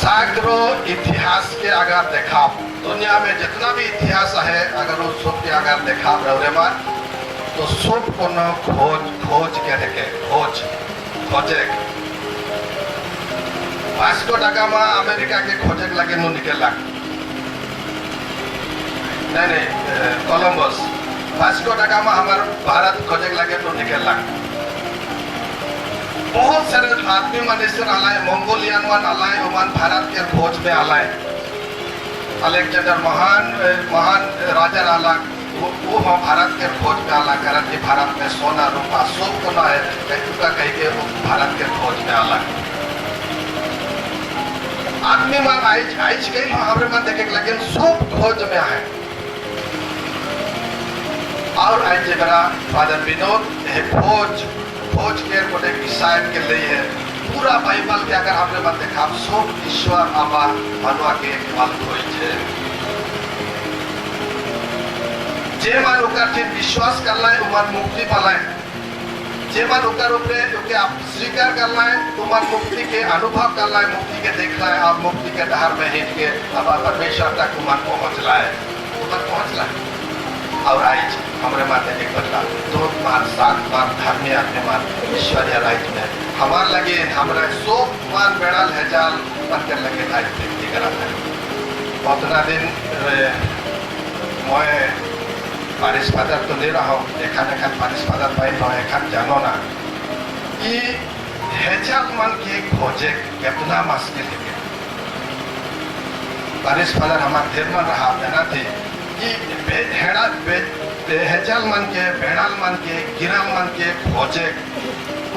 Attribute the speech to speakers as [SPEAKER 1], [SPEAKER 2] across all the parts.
[SPEAKER 1] सैकड़ों इतिहास के अगर देखा, दुनिया में जितना भी इतिहास है अगर वो सब के अगर देखा रौरेमा तो सब को खोज के देखे खोजे वास्को दा गामा अमेरिका के खोजे लगे नु निकल नहीं कोलंबस वास्को दा गामा हमारे भारत खोजे लगे नु निकल बहुत सारे आदमी मनुष्य आलाय मंगोलियन वन आलाय ओमान भारत के खोज में आलाय अलेक्जेंडर महान राजा आला वो हम भारत के खोज में आला कारण कि भारत में सोना रूपा सब को ना है कह के भारत के खोज में आला आदमी मान आइज गई हमारे मन देखे लेकिन सब खोज में है और आज जरा फादर विनोद है खोज के गोटे विषय के लिए पूरा बाइबल के अगर हमने मन देखा सब ईश्वर आमा मानवा के केवल खोज है जे मान ओकर के विश्वास करला है उमन मुक्ति पाला है जे मान ओकर ऊपर ओके आप स्वीकार करला है उमन मुक्ति के अनुभव करला है मुक्ति के देखला है आप मुक्ति के धार में हिट के अब परमेश्वर तक उमन पहुंचला है और आज हमारे माते एक बदला 2 मान 7 मान धर्मी आत्मे मान ईश्वरीय राज में हमार लगे हमारा सो मान बेड़ाल हजार बनकर लगे आज व्यक्ति करा है उतना दिन मैं पारिस फादर तो ले रहा हूँ एखान पारिस फादर पाई रहा एखान जानो ना कि हजार मान के खोजे कितना मुश्किल है पारिस फादर हमारे देर में रहा देना थी कि हेजल मन के बेड़ाल मन के गिराल मन के खोजे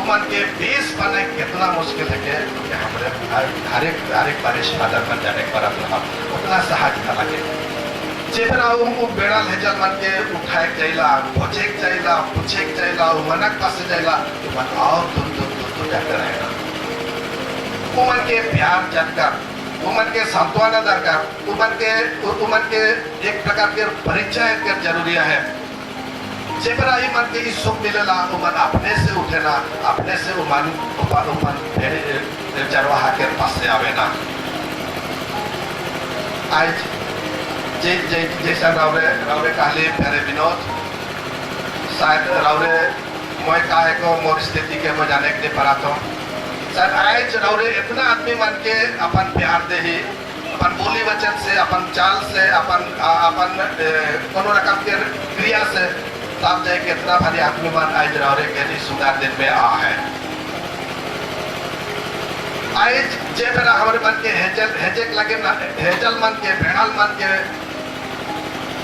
[SPEAKER 1] मन के बेस बने कितना मुश्किल है कि हमारे हर एक बारिश फादर मन जाने पर उतना सहज न लगे जेबरा वो बेड़ाल हेजल मन के उठाए जाइला खोजे जाइला पूछे जाइला मनक पास जाइला तो मन और दूर जाते रहेगा वो मन के प्यार जानकर उमन के सांत्वना दरकार उमन के एक प्रकार के परिचय के जरूरी है जेबरा ही मन के इस सुख मिलेला उमन अपने से उठेला अपने से उमन चरवाहा के पास से आवेना आज जैसा रावरे कहले फेरे विनोद शायद रावरे मैं काहे को मोर स्थिति के मैं जाने के पड़ा तो सर आज रौरे इतना आदमी मन के अपन प्यार दे ही अपन बोली वचन से अपन चाल से अपन कोनो रकम के क्रिया से तब जाए कितना भारी आदमी मन आज रौरे के सुंदर दिन में आ है आज जे मेरा हमारे मन के हेजक लगे ना हेजल मन के भेड़ाल मन के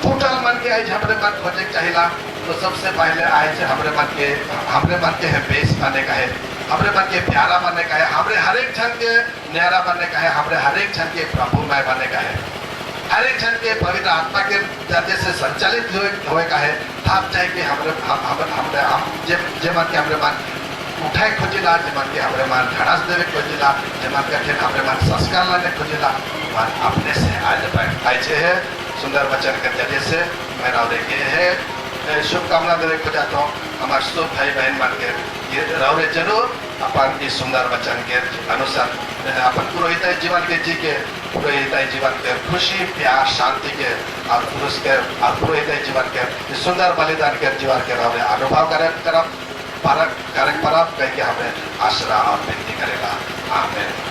[SPEAKER 1] टूटल मन के आज हमारे मन खोजे चाहिए तो सबसे पहले आज हमारे मन के है बेस बने का है हमरे मन के प्यारा बनने का है हमरे हर एक जन के न्यारा बनने का है हमरे हर एक जन के प्रभुमय बनने का है हर एक जन के पवित्र आत्मा के जरिए से संचालित होए का है तब जाए कि हमरे जे मन के हमरे मन उठाए खोजिला जे मन के हमरे मन धड़ास देवे खोजिला जे मन के हमरे मन संस्कार लाने खोजिला मन अपने से आज पाए है सुंदर वचन के जरिए से मैं रावरे के है शुभकामना देवे को जाता हूँ हमारे सब भाई बहन मन के रावरे जरूर अपन इस सुंदर वचन के अनुसार अपन पुरोहित जीवन के जी के पुरोहित जीवन के खुशी प्यार शांति के और पुरुष के और पुरोहित जीवन के सुंदर बलिदान के जीवन के रावरे अनुभव करब कह के हमें आश्रा और विनती करेगा आमीन।